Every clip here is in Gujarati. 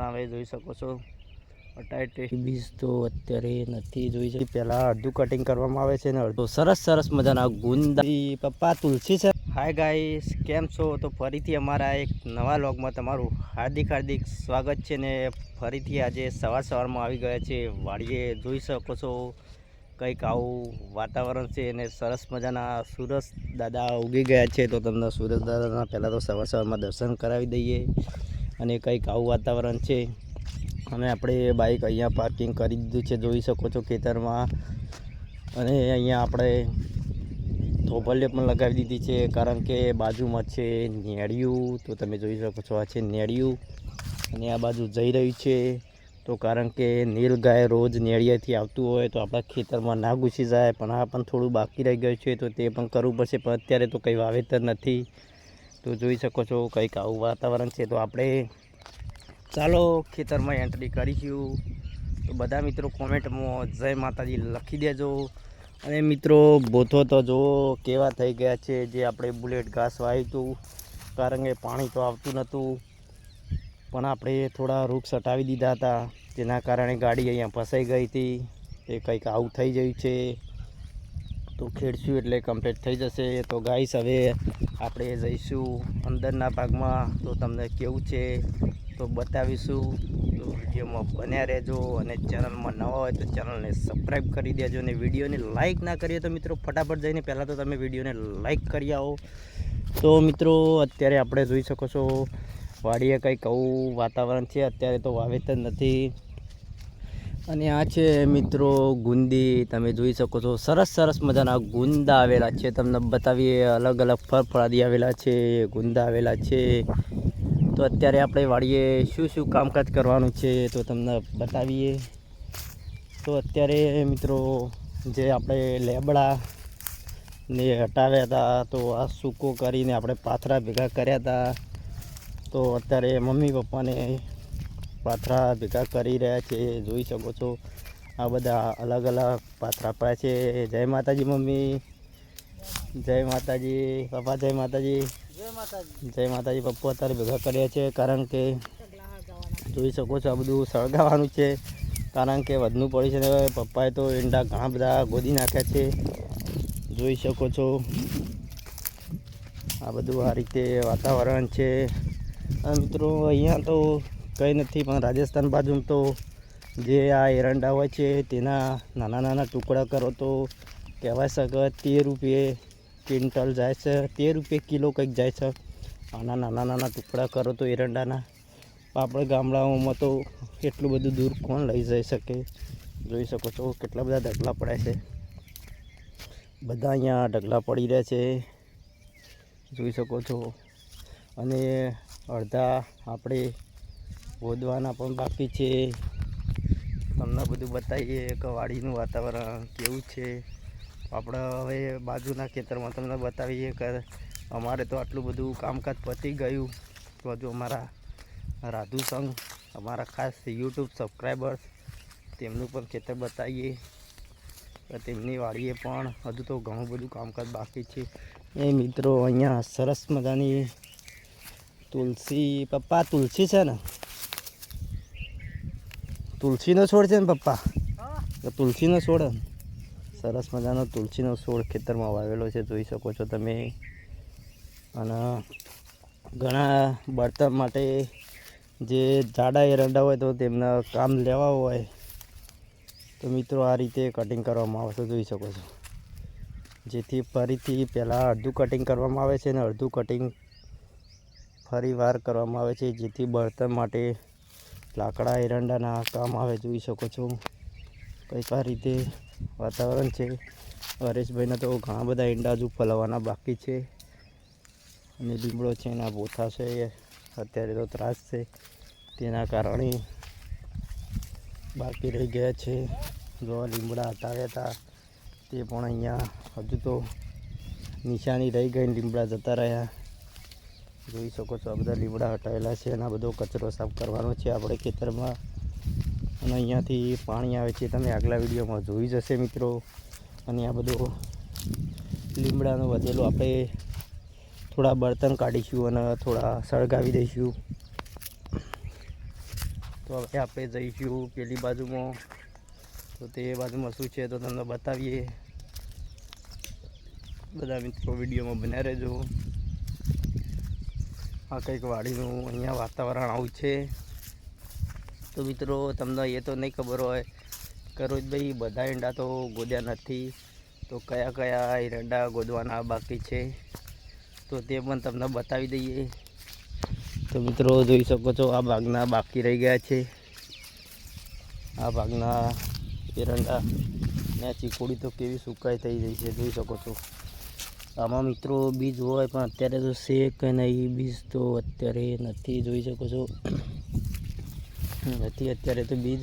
હવે જોઈ શકો છો અટાઈટ બીજ તો અત્યારે નથી જોઈ છે. પહેલાં અડધું કટિંગ કરવામાં આવે છે ને અડધું સરસ મજાના ગુંદી પપ્પા તુલસી છે. હાય ગાઈસ, કેમ છો? તો ફરીથી અમારા એક નવા વ્લોગમાં તમારું હાર્દિક સ્વાગત છે ને ફરીથી આજે સવારમાં આવી ગયા છે વાડીએ. જોઈ શકો છો કંઈક આવું વાતાવરણ છે અને સરસ મજાના સુરજ દાદા ઉગી ગયા છે. તો તમને સુરજ દાદાના પહેલાં તો સવારમાં દર્શન કરાવી દઈએ. અને કંઈક આવું વાતાવરણ છે અને આપણે બાઇક અહીંયા પાર્કિંગ કરી દીધું છે, જોઈ શકો છો ખેતરમાં. અને અહીંયા આપણે થોભલીઓ પણ લગાવી દીધી છે કારણ કે બાજુમાં છે નેળિયું. તો તમે જોઈ શકો છો આ છે નેળિયું અને આ બાજુ જઈ રહ્યું છે. તો કારણ કે નીલ ગાય રોજ નેળિયાથી આવતું હોય તો આપણા ખેતરમાં ના ઘૂસી જાય. પણ આ પણ થોડું બાકી રહી ગયું છે તો તે પણ કરવું પડશે. પણ અત્યારે તો કંઈ વાવેતર નથી. તો જોઈ શકો છો કંઈક આવું વાતાવરણ છે. તો આપણે ચાલો ખેતરમાં એન્ટ્રી કરીશું. તો બધા મિત્રો કોમેન્ટમાં જય માતાજી લખી દેજો. અને મિત્રો બોથો તો જુઓ કેવા થઈ ગયા છે. જે આપણે બુલેટ ઘાસ વાવ્યું હતું કારણ કે પાણી તો આવતું નહોતું, પણ આપણે થોડા વૃક્ષ હટાવી દીધા હતા જેના કારણે ગાડી અહીંયા ફસાઈ ગઈ હતી. એ કંઈક આવું થઈ ગયું છે. તો ખેડશું એટલે કમ્પ્લીટ થઈ જશે. તો ગાઈસ હવે આપણે જઈશું અંદરના ભાગમાં. તો તમને કેવું છે તો બતાવીશું. તો વિડીયોમાં બન્યા રહેજો અને ચેનલમાં નવા હોય તો ચેનલને સબસ્ક્રાઈબ કરી દેજો. અને વિડીયોને લાઇક ના કરીએ તો મિત્રો ફટાફટ જઈને પહેલાં તો તમે વિડીયોને લાઇક કરી આવો. તો મિત્રો અત્યારે આપણે જોઈ શકો છો વાડીએ કંઈક આવું વાતાવરણ છે. અત્યારે તો વાવેતર નથી. અને આ છે મિત્રો ગુંદી. તમે જોઈ શકો છો સરસ મજાના ગુંદા આવેલા છે. તમને બતાવીએ અલગ ફળફળાદી આવેલા છે, ગુંદા આવેલા છે. તો અત્યારે આપણે વાડીએ શું કામકાજ કરવાનું છે તો તમને બતાવીએ. તો અત્યારે મિત્રો જે આપણે લેબડા ને હટાવ્યા હતા તો આ સૂકો કરીને આપણે પાથરા ભેગા કર્યા હતા. તો અત્યારે મમ્મી પપ્પાને પાથરા ભેગા કરી રહ્યા છે. જોઈ શકો છો આ બધા અલગ પાથરા પડ્યા છે. જય માતાજી મમ્મી, જય માતાજી પપ્પા, જય માતાજી. જય માતાજી પપ્પા અત્યારે ભેગા કર્યા છે કારણ કે જોઈ શકો છો આ બધું સળગાવવાનું છે કારણ કે વધનું પડ્યું છે. ને પપ્પાએ તો ઈંડા ઘણા બધા ગોદી નાખ્યા છે. જોઈ શકો છો આ બધું આ રીતે વાતાવરણ છે. મિત્રો અહીંયા તો કંઈ નથી, પણ રાજસ્થાન બાજુ તો જે આ એરંડા હોય છે તેના નાના ટુકડા કરો તો કહેવાય છે કે 13 રૂપિયે ક્વિન્ટલ જાય છે, 13 રૂપિયે કિલો કંઈક જાય છે. આના નાના ટુકડા કરો તો એરંડાના. આપણે ગામડાઓમાં તો એટલું બધું દૂર કોણ લઈ જઈ શકે. જોઈ શકો છો કેટલા બધા ઢગલા પડ્યા છે. બધા અહીંયા ઢગલા પડી રહ્યા છે, જોઈ શકો છો. અને અડધા આપણે ગોદવાના પણ બાકી છે. તમને બધું બતાવીએ કે વાડીનું વાતાવરણ કેવું છે. આપણે હવે બાજુના ખેતરમાં તમને બતાવીએ કે અમારે તો આટલું બધું કામકાજ પતી ગયું. તો હજુ અમારા રાધુ સંઘ, અમારા ખાસ યુટ્યુબ સબસ્ક્રાઈબર્સ, તેમનું પણ ખેતર બતાવીએ. તેમની વાડીએ પણ હજુ તો ઘણું બધું કામકાજ બાકી છે. એ મિત્રો અહીંયા સરસ મજાની તુલસી, પપ્પા તુલસી છે ને, તુલસીનો છોડ છે ને પપ્પા? તુલસીનો છોડ, સરસ મજાનો તુલસીનો છોડ ખેતરમાં વાવેલો છે, જોઈ શકો છો તમે. અને ઘણા બળતણ માટે જે જાડા એરંડા હોય તો તેમના કામ લેવા હોય તો મિત્રો આ રીતે કટિંગ કરવામાં આવે છે, જોઈ શકો છો. જેથી ફરીથી પહેલાં અડધું કટિંગ કરવામાં આવે છે અને અડધું કટિંગ ફરી વાર કરવામાં આવે છે, જેથી બળતણ માટે લાકડા એરંડાના કામ આવે. જોઈ શકો છો કંઈક આ રીતે વાતાવરણ છે. હરેશભાઈના તો ઘણા બધા ઈંડા હજુ ફલાવવાના બાકી છે. અને લીમડો છે એના બોથા છે, અત્યારે તો ત્રાસ છે તેના કારણે બાકી રહી ગયા છે. જો લીમડા હટાવ્યા હતા તે પણ અહીંયા હજુ તો નિશાની રહી ગઈ, લીમડા જતા રહ્યા. જોઈ શકો છો આ બધા લીમડા હટાવેલા છે અને આ બધો કચરો સાફ કરવાનો છે આપણે ખેતરમાં. અને અહીંયાથી પાણી આવે છે, તમે આગલા વિડીયોમાં જોઈ જશે મિત્રો. અને આ બધો લીમડાનો વધેલો આપણે થોડા બળતણ કાઢીશું અને થોડા સળગાવી દઈશું. તો હવે આપણે જઈશું પેલી બાજુમાં. તો તે બાજુમાં શું છે તો તમને બતાવીએ. બધા મિત્રો વિડીયોમાં બન્યા રહેજો. આ કંઈક વાડીનું અહીંયા વાતાવરણ આવું છે. તો મિત્રો તમને એ તો નહીં ખબર હોય કે રોજભાઈ બધા ઈંડા તો ગોદ્યા નથી, તો કયા કયા ઈંડા ગોદવાના બાકી છે તો તે પણ તમને બતાવી દઈએ. તો મિત્રો જોઈ શકો છો આ ભાગના બાકી રહી ગયા છે. આ ભાગના એરંડા ને ચીકુડી તો કેવી સુકાઈ થઈ ગઈ છે જોઈ શકો છો. આમાં મિત્રો બીજ હોય પણ અત્યારે તો છે કે નહીં, બીજ તો અત્યારે નથી જોઈ શકો છો. નથી અત્યારે તો બીજ.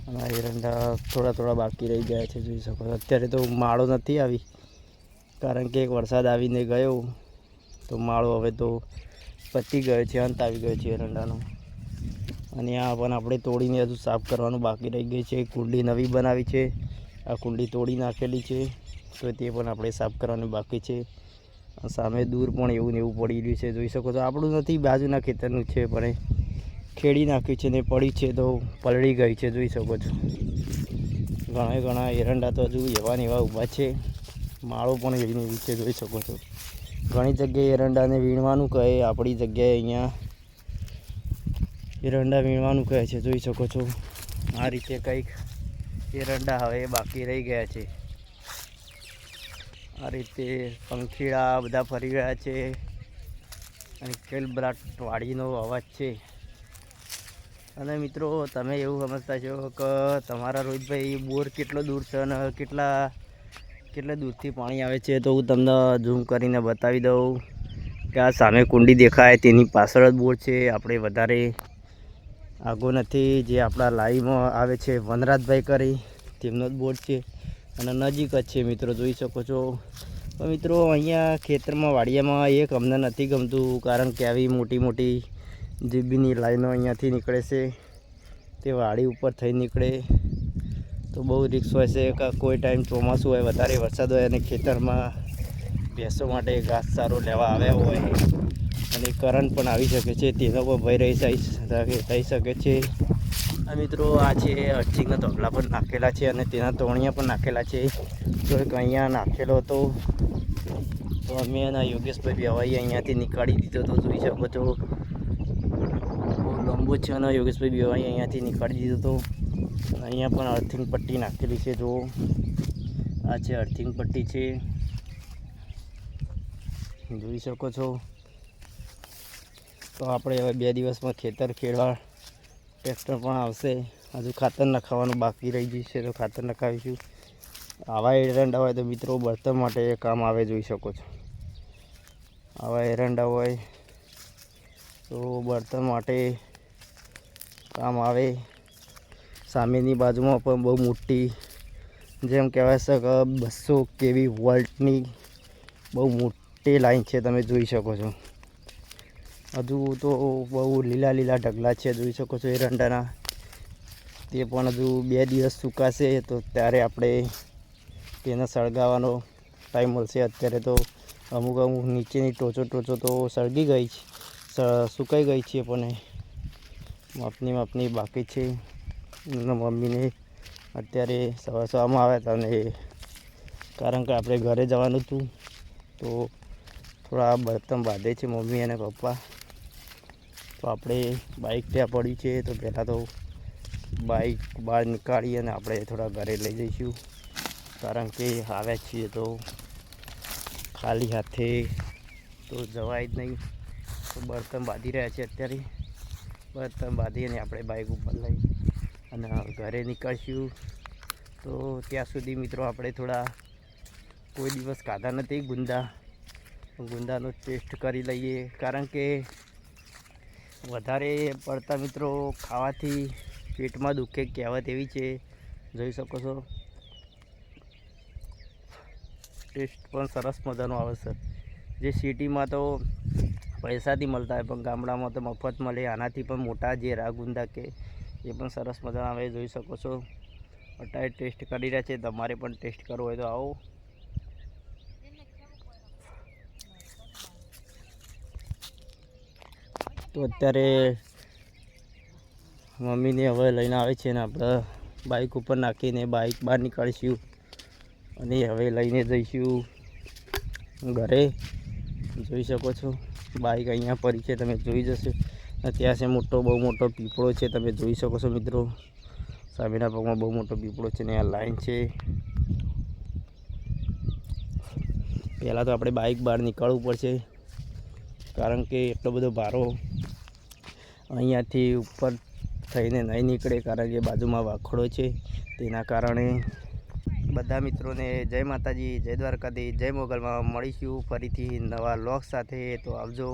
અને એરંડા થોડા થોડા બાકી રહી ગયા છે જોઈ શકો છો. અત્યારે તો માળો નથી આવી કારણ કે એક વરસાદ આવીને ગયો તો માળો હવે તો પતી ગયો છે, અંત આવી ગયો છે એરંડાનો. અને આ પણ આપણે તોડીને હજુ સાફ કરવાનું બાકી રહી ગઈ છે. કુંડી નવી બનાવી છે, આ કુંડી તોડી નાખેલી છે તો તે પણ આપણે સાફ કરવાનું બાકી છે. સામે દૂર પણ એવું ને એવું પડી રહ્યું છે જોઈ શકો છો. આપણું નથી, બાજુના ખેતરનું છે પણ ખેડી નાખ્યું છે ને પડી છે તો પલળી ગઈ છે જોઈ શકો છો. ઘણા એરંડા તો હજુ એવા ને એવા ઊભા છે. માળો પણ એવી ને એવી છે જોઈ શકો છો. ઘણી જગ્યાએ એરંડાને વીણવાનું કહે, આપણી જગ્યાએ અહીંયા એરંડા વીણવાનું કહે છે જોઈ શકો છો. આ રીતે કંઈક એરંડા હવે બાકી રહી ગયા છે. આ રીતે પંખીડા બધા ફરી ગયા છે અને કેલબરાટ વાડીનો અવાજ છે. અને મિત્રો તમે એવું સમજતા છો કે તમારા રોજભાઈ બોર કેટલો દૂર છે અને કેટલા દૂરથી પાણી આવે છે, તો હું તમને ઝૂમ કરીને બતાવી દઉં કે આ સામે કુંડી દેખાય તેની પાછળ જ બોર છે. આપણે વધારે આગો નથી, જે આપણા લાઈવમાં આવે છે વનરાજભાઈ કરી તેમનો જ બોર છે અને નજીક જ છે મિત્રો જોઈ શકો છો. તો મિત્રો અહીંયા ખેતરમાં વાડિયામાં એક અમને નથી ગમતું કારણ કે આવી મોટી મોટી જીબીની લાઈનો અહીંયાથી નીકળે છે, તે વાડી ઉપર થઈ નીકળે તો બહુ રિસ્ક હોય છે કે કોઈ ટાઈમ ચોમાસું હોય, વધારે વરસાદ હોય અને ખેતરમાં ભેંસો માટે ઘાસચારો લેવા આવ્યા હોય અને કરંટ પણ આવી શકે છે, તેનો પણ ભય થઈ શકે છે. આ મિત્રો આ છે અર્થિંગના ધોબલા પણ નાખેલા છે અને તેના તોણિયા પણ નાખેલા છે. તો એક અહીંયા નાખેલો હતો તો અમે એના યોગેશભાઈ બેવાઈએ અહીંયાથી નીકાળી દીધો તો જોઈ શકો છો. બહુ લંબુ છે અને યોગેશભાઈ બેવાઈએ અહીંયાથી નીકાળી દીધો હતો. અહીંયા પણ અર્થિંગ પટ્ટી નાખેલી છે. જો આ છે અર્થિંગ પટ્ટી છે જોઈ શકો છો. તો આપણે હવે 2 દિવસમાં ખેતર ખેડવા ટ્રેક્ટર પણ આવશે. હજુ ખાતર નખાવાનું બાકી રહી ગયું છે તો ખાતર નખાવીશું. આવા એરંડા હોય તો મિત્રો બળતણ માટે કામ આવે જોઈ શકો છો. આવા એરંડા હોય તો બળતણ માટે કામ આવે. સામેની બાજુમાં પણ બહુ મોટી, જેમ કહેવાય છે કે 200 kV વોલ્ટની બહુ મોટી લાઈન છે, તમે જોઈ શકો છો. હજુ તો બહુ લીલા ઢગલા છે જોઈ શકો છો એરંડાના. તે પણ હજુ 2 દિવસ સુકાશે તો ત્યારે આપણે તેને સળગાવવાનો ટાઈમ મળશે. અત્યારે તો અમુક નીચેની ટોચો તો સળગી ગઈ છે, સુકાઈ ગઈ છે પણ માપની બાકી છે. મમ્મીને અત્યારે સવારમાં આવ્યા હતા અને કારણ કે આપણે ઘરે જવાનું હતું તો થોડા બળતણ બાંધે છે મમ્મી અને પપ્પા. તો આપણે બાઇક ત્યાં પડી છે તો પહેલાં તો બાઇક બહાર નીકાળી અને આપણે થોડા ઘરે લઈ જઈશું કારણ કે આવ્યા છીએ તો ખાલી હાથે તો જવાય જ નહીં. તો બળતણ બાંધી રહ્યા છે અત્યારે. બળતણ બાંધી અને આપણે બાઇક ઉપર લઈ અને ઘરે નીકળશું. તો ત્યાં સુધી મિત્રો આપણે થોડા કોઈ દિવસ ખાધા નથી ગુંદાનો ટેસ્ટ કરી લઈએ કારણ કે વધારે પડતા મિત્રો ખાવાથી પેટમાં દુખે કહેવત એવી છે જોઈ શકો છો. ટેસ્ટ પણ સરસ મજાનો આવે છે. જે સિટીમાં તો પૈસાથી મળતા હોય પણ ગામડામાં તો મફત મળે. આનાથી પણ મોટા જે ગુંદા કે એ પણ સરસ મજાના આવે જોઈ શકો છો. અત્યારે ટેસ્ટ કરી રહ્યા છે, તમારે પણ ટેસ્ટ કરવો હોય તો આવો. તો અત્યારે મમ્મીને હવે લઈને આવે છે ને આપણે બાઇક ઉપર નાખીને બાઇક બહાર નીકાળીશું અને હવે લઈને જઈશું ઘરે. જોઈ શકો છો બાઇક અહીંયા પડી છે, તમે જોઈ જશે. ત્યાં છે બહુ મોટો પીપળો છે, તમે જોઈ શકો છો મિત્રો. સામેના ભાગમાં બહુ મોટો પીપળો છે ને આ લાઈન છે. પહેલાં તો આપણે બાઇક બહાર નીકાળવું પડશે, કારણ કે એટલો બધો ભારો અહીંયાથી ઉપર થઈને નહીં નીકળે, કારણ કે બાજુમાં વાખડો છે. તેના કારણે બધા મિત્રોને જય માતાજી, જય દ્વારકાધીશ, જય મોગલમાં. મળીશું ફરીથી નવા વ્લોગ સાથે, તો આવજો.